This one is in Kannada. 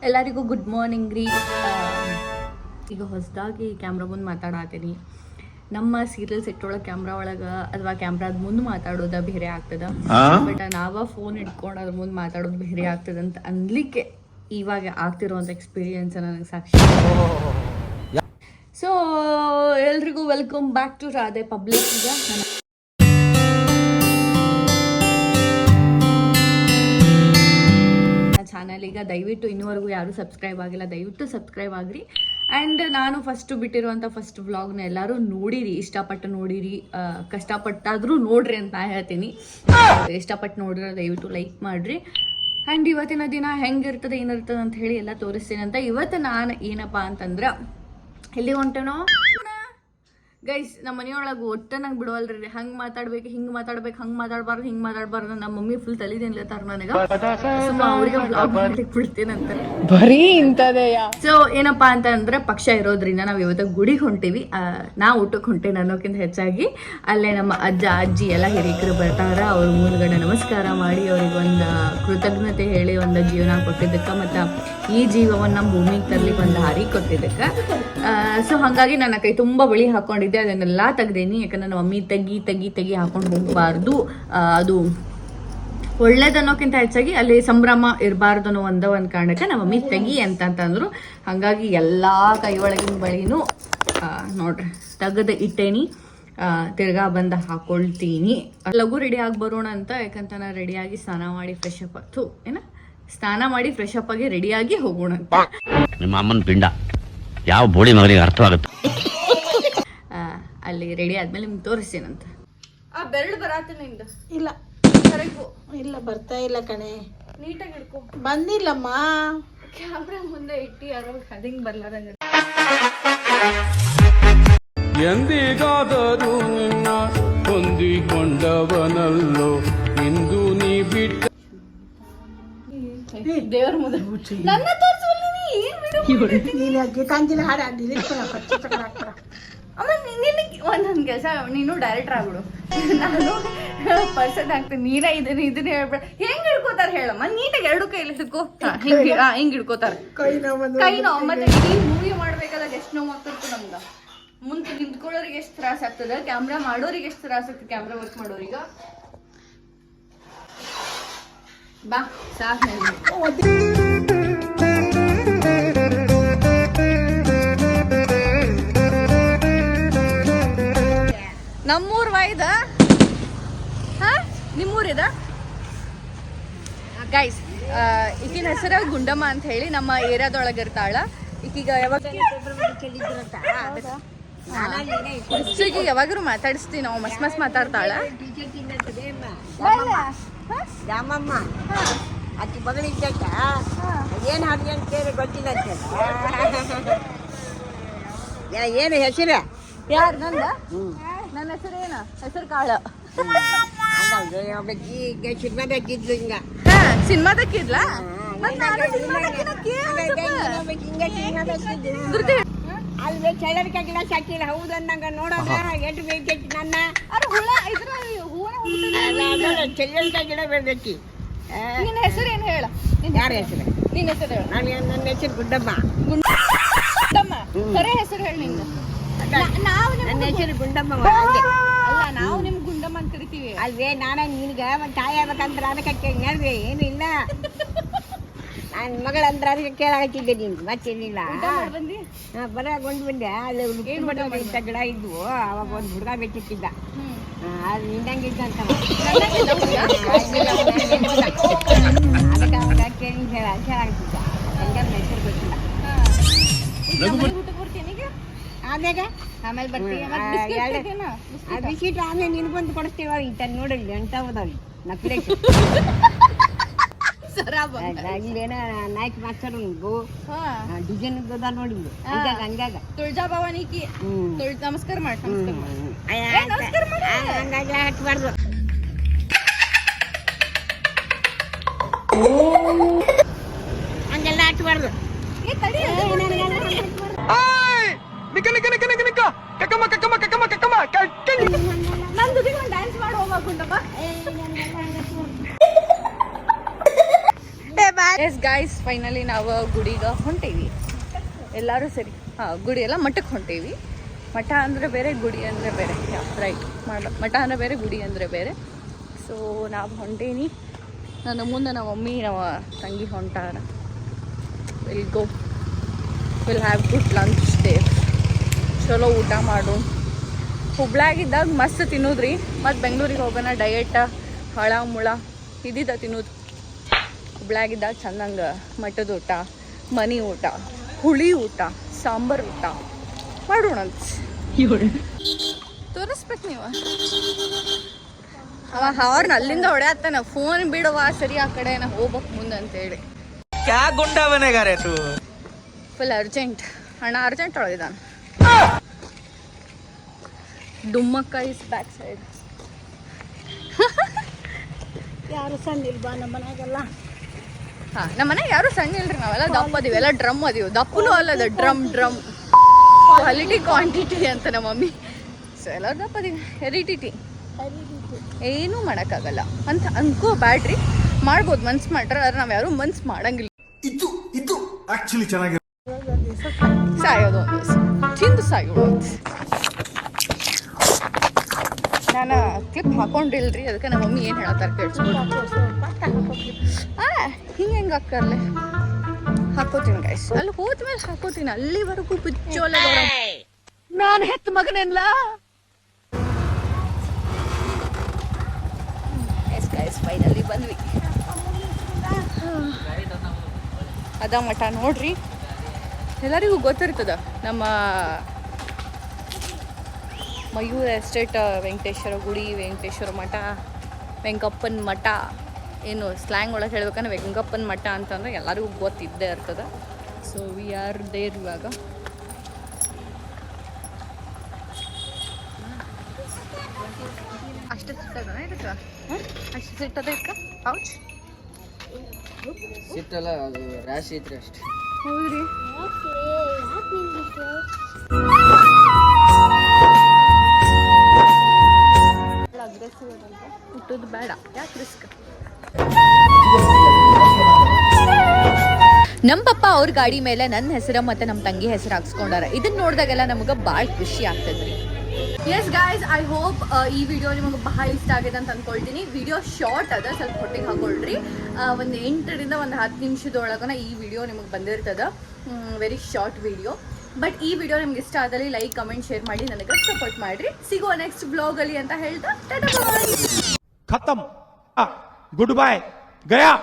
ಎಲ್ಲರಿಗೂ ಗುಡ್ ಮಾರ್ನಿಂಗ್ ರೀ. ಈಗ ಹೊಸದಾಗಿ ಕ್ಯಾಮ್ರಾ ಮುಂದೆ ಮಾತಾಡತ್ತೀನಿ. ನಮ್ಮ ಸೀರಿಯಲ್ ಸೆಟ್ ಒಳಗೆ ಕ್ಯಾಮ್ರಾ ಒಳಗೆ ಅಥವಾ ಕ್ಯಾಮ್ರಾದ ಮುಂದೆ ಮಾತಾಡೋದ ಬೇರೆ ಆಗ್ತದ, ಬಟ್ ನಾವ ಫೋನ್ ಇಟ್ಕೊಂಡು ಅದ್ರ ಮುಂದೆ ಮಾತಾಡೋದು ಬೇರೆ ಆಗ್ತದ ಅಂತ ಅನ್ಲಿಕ್ಕೆ ಇವಾಗ ಆಗ್ತಿರೋಂಥ ಎಕ್ಸ್ಪೀರಿಯನ್ಸ್ ನನಗೆ ಸಾಕ್ಷಿ. ಸೊ ಎಲ್ರಿಗೂ welcome back to Radhe public. ಈಗ ಚಾನಲ್ ಈಗ ದಯವಿಟ್ಟು ಇನ್ನೂವರೆಗೂ ಯಾರು ಸಬ್ಸ್ಕ್ರೈಬ್ ಆಗಿಲ್ಲ, ದಯವಿಟ್ಟು ಸಬ್ಸ್ಕ್ರೈಬ್ ಆಗ್ರಿ. ಆ್ಯಂಡ್ ನಾನು ಬಿಟ್ಟಿರುವಂಥ ಫಸ್ಟ್ ವ್ಲಾಗ್ನ ಎಲ್ಲರೂ ನೋಡಿರಿ, ಇಷ್ಟಪಟ್ಟು ನೋಡಿರಿ, ಕಷ್ಟಪಟ್ಟಾದರೂ ನೋಡ್ರಿ ಅಂತ ನಾ ಹೇಳ್ತೀನಿ. ಇಷ್ಟಪಟ್ಟು ನೋಡಿದ್ರೆ ದಯವಿಟ್ಟು ಲೈಕ್ ಮಾಡಿರಿ. ಆ್ಯಂಡ್ ಇವತ್ತಿನ ದಿನ ಹೆಂಗಿರ್ತದೆ ಏನಿರ್ತದೆ ಅಂತ ಹೇಳಿ ಎಲ್ಲ ತೋರಿಸ್ತೀನಿ ಅಂತ. ಇವತ್ತು ನಾನು ಏನಪ್ಪ ಅಂತಂದ್ರೆ ಎಲ್ಲಿ ಹೊಂಟೇನೋ ಗೈಸ್, ನಮ್ಮ ಮನೆಯೊಳಗೆ ಒಟ್ಟ ನಂಗೆ ಬಿಡವಲ್ರಿ. ಹಂಗೆ ಮಾತಾಡ್ಬೇಕು, ಹಿಂಗೆ ಮಾತಾಡ್ಬೇಕು, ಹಂಗೆ ಮಾತಾಡಬಾರ್ದು, ಹಿಂಗೆ ಮಾತಾಡಬಾರ್ದು. ನಮ್ಮ ಮಮ್ಮಿ ಫುಲ್ ತಲೆದೇನ್ಲತ್ತಾರ ನನಗೆ. ಸುಮ್ಮ ಅವ್ರಿಗೆ ಬ್ಲಾಗ್ ಮಾಡ್ಲಿಕ್ಕೆ ಬಿಡ್ತೀನಂತ ಬರೀ ಇಂಥದೆಯ. ಸೊ ಏನಪ್ಪಾ ಅಂತಂದ್ರೆ ಪಕ್ಷ ಇರೋದ್ರಿಂದ ನಾವು ಇವತ್ತು ಗುಡಿಗೆ ಹೊಂಟೀವಿ. ನಾ ಊಟಕ್ಕೆ ಹೊಂಟೇನೆ ಅನ್ನೋಕ್ಕಿಂತ ಹೆಚ್ಚಾಗಿ ಅಲ್ಲೇ ನಮ್ಮ ಅಜ್ಜ ಅಜ್ಜಿ ಎಲ್ಲ ಹಿರಿಕರು ಬರ್ತಾರ. ಅವ್ರ ಮುಂದ್ಗಡೆ ನಮಸ್ಕಾರ ಮಾಡಿ ಅವ್ರಿಗೆ ಒಂದು ಕೃತಜ್ಞತೆ ಹೇಳಿ ಒಂದು ಜೀವನ ಕೊಟ್ಟಿದ್ದಕ್ಕೆ ಮತ್ತು ಈ ಜೀವವನ್ನು ನಮ್ಮ ಭೂಮಿಗೆ ತರ್ಲಿಕ್ಕೆ ಒಂದು ಹಾರಿ ಕೊಟ್ಟಿದ್ದಕ್ಕೆ. ಸೊ ಹಾಗಾಗಿ ನನ್ನ ಕೈ ತುಂಬ ಬಳಿ ಹಾಕೊಂಡಿದ್ದೆ, ಅದನ್ನೆಲ್ಲ ತೆಗ್ದೇನಿ. ಯಾಕಂದ್ರೆ ನಮ್ಮ ಮಮ್ಮಿ ತೆಗಿ ಹಾಕೊಂಡು ಹೋಗಬಾರ್ದು, ಅದು ಒಳ್ಳೇದನ್ನೋಕ್ಕಿಂತ ಹೆಚ್ಚಾಗಿ ಅಲ್ಲಿ ಸಂಭ್ರಮ ಇರಬಾರ್ದು ಅನ್ನೋ ಒಂದು ಕಾರಣಕ್ಕೆ ನಮ್ಮ ಮಮ್ಮಿ ತೆಗಿ ಅಂತಂದ್ರು. ಹಾಗಾಗಿ ಎಲ್ಲ ಕೈ ಒಳಗಿನ ಬಳಿನೂ ನೋಡ್ರಿ ತೆಗೆದು ಇಟ್ಟೇನಿ. ತಿರ್ಗಾ ಬಂದು ಹಾಕೊಳ್ತೀನಿ. ಲಘು ರೆಡಿ ಆಗಿ ಬರೋಣ ಅಂತ. ಯಾಕಂತ ನಾ ರೆಡಿಯಾಗಿ ಸ್ನಾನ ಮಾಡಿ ಫ್ರೆಶ್ ಅಪ್ ಆಗಿ ರೆಡಿಯಾಗಿ ಹೋಗೋಣ ಅಂತ. ನಿಮ್ಮ ಅಮ್ಮನ ಪಿಂಡ ಯಾವ ಬೋಳಿ ಮಗನಿಗೆ ಅರ್ಥವಾಗುತ್ತೆ. ಅಲ್ಲಿ ರೆಡಿ ಆದ್ಮೇಲೆ ನಿಮ್ಗೆ ತೋರಿಸ್ತೇನಂತ. ಬೆರಳು ಬರಾತ ನಿಂದು? ಇಲ್ಲ ಇಲ್ಲ ಬರ್ತಾ ಇಲ್ಲ ಕಣೆ. ನೀಟಾಗಿ ಹಿಡ್ಕೊ. ಬಂದಿಲ್ಲಮ್ಮ, ಕ್ಯಾಮ್ರಾ ಮುಂದೆ ಇಟ್ಟು ಯಾರೋ ಹದಿಂಗ್ ಬರ್ಲಾರಂಗ. ಎಂದಿಗಾದರೂ ಹೊಂದಿಕೊಂಡವನಲ್ಲೋ ಇಂದು ನೀ ಬಿಟ್ಟ ದೇವ್ರ ಮುಂದೆ ನನ್ನ ತೋರಿಸಲ್ಲ. ಒಂದೊಂದು ಕೆಲಸ ನೀನು ಡೈರೆಕ್ಟರ್ ಆಗ್ಬಿಡು, ನಾನು ಪರ್ಸೆಂಟ್ ಆಗ್ತೀನಿ. ನೀರ ಇದನ್ನ ಹೇಳ್ಬೇಡ. ಹೆಂಗ್ ಹಿಡ್ಕೋತಾರ ಹೇಳಮ್ಮ? ನೀಟಾಗಿ ಎರಡು ಕೈಲಿ ಹಿಡ್ಕೋ. ಹಿಂಗ್ ಹಿಡ್ಕೋತಾರ ಕೈ ನೋವು. ಮತ್ತೆ ಈ ಮೂವಿ ಮಾಡ್ಬೇಕಾದಾಗ ಎಷ್ಟು ನೋವು ಆಗ್ತಿತ್ತು ನಮ್ಗ. ಮುಂದೆ ನಿಂತ್ಕೊಳ್ಳೋರಿಗೆ ಎಷ್ಟು ತ್ರಾಸ ಆಗ್ತದ, ಕ್ಯಾಮ್ರಾ ಮಾಡೋರಿಗೆ ಎಷ್ಟು ತ್ರಾಸ ಆಗ್ತದೆ, ಕ್ಯಾಮ್ರಾ ವರ್ಕ್ ಮಾಡೋರೀಗ. ಬಾ ಸಾಕು. ನಮ್ಮೂರ್ ವಾಯ್ದ ನಿಮ್ಮೂರಿದ ಗೈಸ್. ಈಕಿನ ಹೆಸರು ಗುಂಡಮ್ಮ ಅಂತ ಹೇಳಿ ನಮ್ಮ ಏರಿಯಾದೊಳಗೆ ಇರ್ತಾಳ. ಈಗೀಗ ಯಾವಾಗರೂ ಮಾತಾಡಿಸ್ತೀವಿ ನಾವು. ಮಸ್ತ್ ಮಾತಾಡ್ತಾಳ. ಅಕ್ಕಿ ಬಗಳಿದ್ದ ಏನು ಹಾಡಿ ಅಂತ ಕೇಳಿ ಗೊತ್ತಿಲ್ಲ. ಏನು ಹೆಸರು? ಯಾರು? ನನ್ನ ಹೆಸರು ಏನ? ಹೆಸರು ಕಾಳ. ಸಿನಿಮಾದಾಗಿದ್ಲು ಹಿಂಗ. ಸಿನಿಮಾದಕ್ಕಿದ್ಲ? ಅಲ್ಲಿ ಚಳರಿಕೆ ಗಿಡ ಸಾಕಿಲ್ಲ. ಹೌದು ಅನ್ನಂಗ ನೋಡೋದ ಎಷ್ಟು ಬೇಕೈತಿ. ನನ್ನ ಚಳ್ಳರಿಕೆ ಗಿಡ ಬೆಳೆದೈತಿ. ನಿನ್ನ ಹೆಸರು ಏನು ಹೇಳ? ಯಾರ ಹೆಸರು? ನಿನ್ನ ಹೆಸರು ಹೇಳ. ನನ್ನ ಹೆಸರು ಗುಡ್ಡಮ್ಮ. ಗುಂಡಮ್ಮ ಕರೆ ಹೆಸರು ಹೇಳಿ ನಿಂದು. ನನ್ನ ಹೆಸರು ಗುಂಡಮ್ಮ. ಅಲ್ಲ, ನಾವು ನಿಮ್ ಗುಂಡಮ್ಮ ಅಂತ ಕರಿತೀವಿ. ಅಲ್ವೇ ನಾನ ನಿನ್ಗ ತಾಯಿ ಆಗ್ಬೇಕಂದ್ರ ಅದಕ್ಕೆ ಹೇಳ್ರಿ. ಏನು ಇಲ್ಲ, ನನ್ನ ಮಗಳಂದ್ರ ಅದಕ್ಕೆ ಕೇಳಾಗತ್ತಿದ್ದೆ. ನಿನ್ಗೆ ಮತ್ತೇನಿಲ್ಲ. ಬರಗೊಂಡು ಬಂದೆ. ಅಲ್ಲಿ ಇಂಥ ಗಿಡ ಇದ್ವು. ಅವಾಗ ಒಂದು ಹುಡುಗ ಬೇಕಿತ್ತಿದ್ದ. ಅದು ನಿಂದಂಗಿದ್ದ ಅಂತ ಅದಕ್ಕೆ ಅವಾಗ ಕೇಳಿ ಹೇಳಾಗತ್ತಿದ್ದ. ಹೆಂಗಾರ ಹೆಸರು ಗೊತ್ತಿಲ್ಲ. ಆಮೇಲೆ ಬರ್ತೀವಿ. ಬಿಸ್ಕಿಟ್ ಆಮೇಲೆ ನಿನ್ಗೊಂದು ಕೊಡಿಸ್ತೀವ. ಇಂತ ನೋಡಿಲ್ಲ ಎಂತ ಹೋದವ್ರಿ ನಕ್ಲೆ ಇಲ್ಲೇನ ನಾಯ್ಕ ಮಾಸ್ಟರ್ ಉಂಟು. ಡಿಸೈನ್ ಹೋದ ನೋಡಿದ್ದು ಹಂಗಾಗ ತುಳಜಾ ಭವಾನಿಕಿ ನಮಸ್ಕಾರ ಮಾಡಿ. ಹಂಗಾಗಿ ಹಟ್ಬಾರ್ದು. ಹಂಗೆಲ್ಲ ಹಟ್ಬಾರ್ದು. ನನ್ನ ಜೊತೆಗೆ ಒಂದು ಡ್ಯಾನ್ಸ್ ಮಾಡಿ ಹೋಗ್ಬೇಕುಂಟಪ್ಪ. ಎಸ್ ಗಾಯ್ಸ್, ಫೈನಲಿ ನಾವು ಗುಡಿಗೆ ಹೊಂಟೇವಿ ಎಲ್ಲರೂ ಸೇರಿ. ಗುಡಿ ಎಲ್ಲ ಮಠಕ್ಕೆ ಹೊಂಟೇವಿ. ಮಠ ಅಂದರೆ ಬೇರೆ, ಗುಡಿ ಅಂದರೆ ಬೇರೆ. ರೈಟ್, ಮಠ ಅಂದರೆ ಬೇರೆ, ಗುಡಿ ಅಂದರೆ ಬೇರೆ. ಸೊ ನಾವು ಹೊಂಟೇನಿ. ನನ್ನ ಮುಂದೆ ನಮ್ಮ ಮಮ್ಮಿ ನಮ್ಮ ತಂಗಿ ಹೊಂಟಾರ. Will go, will have good lunch there. ಚಲೋ ಊಟ ಮಾಡು. ಹುಬ್ಳ್ಯಾಗಿದ್ದಾಗ ಮಸ್ತ್ ತಿನ್ನೋದ್ರಿ. ಮತ್ತು ಬೆಂಗಳೂರಿಗೆ ಹೋಗೋಣ ಡಯಟ್ ಹಳ ಮುಳ ಇದ್ದಿದ್ದ ತಿನ್ನೋದು. ಹುಬ್ಳ್ಯಾಗಿದ್ದಾಗ ಚಂದಂಗೆ ಮಠದ ಊಟ, ಮನೆ ಊಟ, ಹುಳಿ ಊಟ, ಸಾಂಬಾರು ಊಟ ಮಾಡೋಣಂತ. ತೋರಿಸ್ಬೇಕು ನೀವು. ಅವ ಹಾರ್ನ್ ಅಲ್ಲಿಂದ ಹೊಡೆಯತ್ತಾನ, ಫೋನ್ ಬಿಡುವ ಸರಿ ಆ ಕಡೆ ನಾ ಹೋಗ್ಬೇಕು ಮುಂದೆ ಅಂತೇಳಿ. ಫುಲ್ ಅರ್ಜೆಂಟ್ ಅಣ್ಣ, ಅರ್ಜೆಂಟ್ ಹೊಡೆದಿದ್ದಾನೆ. ಡುಮ್ಮಕ್ಕ ಇಸ್ ಬ್ಯಾಕ್ ಸೈಡ್. ಯಾರು ಸಣ್ಣ ಇಲ್ವಾ ನಮ್ಮ ಮನೆಗೆಲ್ಲ? ನಮ್ಮ ಮನೆಗೆ ಯಾರು ಸಣ್ಣ ಇಲ್ರಿ, ನಾವೆಲ್ಲ ದಪ್ಪ ಅದೀವಿ, ಎಲ್ಲ ಡ್ರಮ್ ಅದೀವಿ. ದಪ್ಪನೂ ಅಲ್ಲದ ಡ್ರಮ್ ಕ್ವಾಲಿಟಿ ಕ್ವಾಂಟಿಟಿ ಅಂತ ನಮ್ಮ ಮಮ್ಮಿ. ಸೊ ಎಲ್ಲರೂ ದಪ್ಪ ಅದೀವಿ. ಹೆರಿಡಿಟಿ ಏನೂ ಮಾಡೋಕ್ಕಾಗಲ್ಲ ಅಂತ ಅನ್ಕೋ ಬ್ಯಾಡ್ರಿ. ಮಾಡ್ಬೋದು ಮನ್ಸು ಮಾಡ್ರೆ, ಆದ್ರೆ ನಾವು ಯಾರು ಮನ್ಸು ಮಾಡಂಗಿಲ್ಲ. ಇದು ಆಕ್ಚುಲಿ ಚೆನ್ನಾಗಿ ಸಾಯೋದು ಒಂದು ದಿವಸ ತಿಂದು ಸಾಯೋದು. ನಾನು ಕ್ಲಿಪ್ ಹಾಕೊಂಡಿಲ್ರಿ, ಅದಕ್ಕೆ ನಮ್ಮ ಮಮ್ಮಿ ಏನು ಹೇಳ್ತಾರೆ ಕೇಳಿಸ್ಕೊಂಡು. ಹಿಂಗೆ ಹಾಕರ್ಲೆ ಹಾಕೋತೀನಿ ಗೈಸ್. ಅಲ್ಲಿ ಹೋದ್ಮೇಲೆ ಹಾಕೋತೀನಿ, ಅಲ್ಲಿವರೆಗೂ ಬಿಚ್ಚೋಲ್ಲ. ನಾನು ಹೆತ್ತ ಮಗನೆಲ್ಲ. ಎಸ್ ಗೈಸ್, ಫೈನಲಿ ಬಂದ್ವಿ. ಅದ ಮಠ ನೋಡ್ರಿ, ಎಲ್ಲರಿಗೂ ಗೊತ್ತಿರ್ತದ. ನಮ್ಮ ಮಯೂರ ಎಸ್ಟೇಟ್ ವೆಂಕಟೇಶ್ವರ ಗುಡಿ, ವೆಂಕಟೇಶ್ವರ ಮಠ, ವೆಂಕಪ್ಪನ ಮಠ. ಏನು ಸ್ಲ್ಯಾಂಗ್ ಒಳಗೆ ಹೇಳ್ಬೇಕಂದ್ರೆ ವೆಂಕಪ್ಪನ ಮಠ ಅಂತಂದ್ರೆ ಎಲ್ಲರಿಗೂ ಗೊತ್ತಿದ್ದೇ ಇರ್ತದೆ. ಸೊ ವಿ ಆರ್ ದೇರ್ ಇವಾಗ. ಅಷ್ಟು ಸಿಟ್ಟದ ಇದಕ್ಕೆ, ಅಷ್ಟು ಸಿಟ್ಟದ ಇದಕ್ಕೆ ಪೌಚ್ ಸಿಟ್ಟಲ್ಲ, ಅದು ರಾಶಿ ಐತ್ರಿ ಅಷ್ಟೇ. ಹೌದ್ರಿ. ಅಗ್ರೆಸಿವ್ ಅಂತ ಹುಟ್ಟೋದು ಬೇಡ, ಯಾಕೆ ರಿಸ್ಕ್. ನಮ್ಮ ಪಪ್ಪ ಅವ್ರ ಗಾಡಿ ಮೇಲೆ ನನ್ನ ಹೆಸರು ಮತ್ತು ನಮ್ಮ ತಂಗಿ ಹೆಸರು ಹಾಕ್ಸ್ಕೊಂಡಾರ. ಇದನ್ನ ನೋಡಿದಾಗೆಲ್ಲ ನಮಗೆ ಭಾಳ ಖುಷಿ ಆಗ್ತದ್ರಿ. ಎಸ್ ಗಾಯ್ಸ್, ಐ ಹೋಪ್ ಈ ವಿಡಿಯೋ ನಿಮಗೆ ಬಹಳ ಇಷ್ಟ ಆಗಿದೆ ಅಂತ ಅಂದ್ಕೊಳ್ತೀನಿ. ವಿಡಿಯೋ ಶಾರ್ಟ್ ಅದ, ಸ್ವಲ್ಪ ಹೊಟ್ಟಿಗೆ ಹಾಕೊಳ್ರಿ. ಒಂದು 8ರಿಂದ 10 ನಿಮಿಷದೊಳಗನ ಈ ವಿಡಿಯೋ ನಿಮಗೆ ಬಂದಿರ್ತದೆ. Very short video. ಬಟ್ ಈ ವಿಡಿಯೋ ನಿಮ್ಗೆ ಇಷ್ಟ ಆದಲ್ಲಿ ಲೈಕ್, ಕಮೆಂಟ್, ಶೇರ್ ಮಾಡಿ ನನಗೆ ಸಪೋರ್ಟ್ ಮಾಡಿರಿ. ಸಿಗುವ ನೆಕ್ಸ್ಟ್ ಬ್ಲಾಗಲ್ಲಿ ಅಂತ ಹೇಳ್ತಾ ಟಾಟಾ ಬಾಯ್. ಖತಮ್, ಗುಡ್ ಬಾಯ್, ಗಯಾ.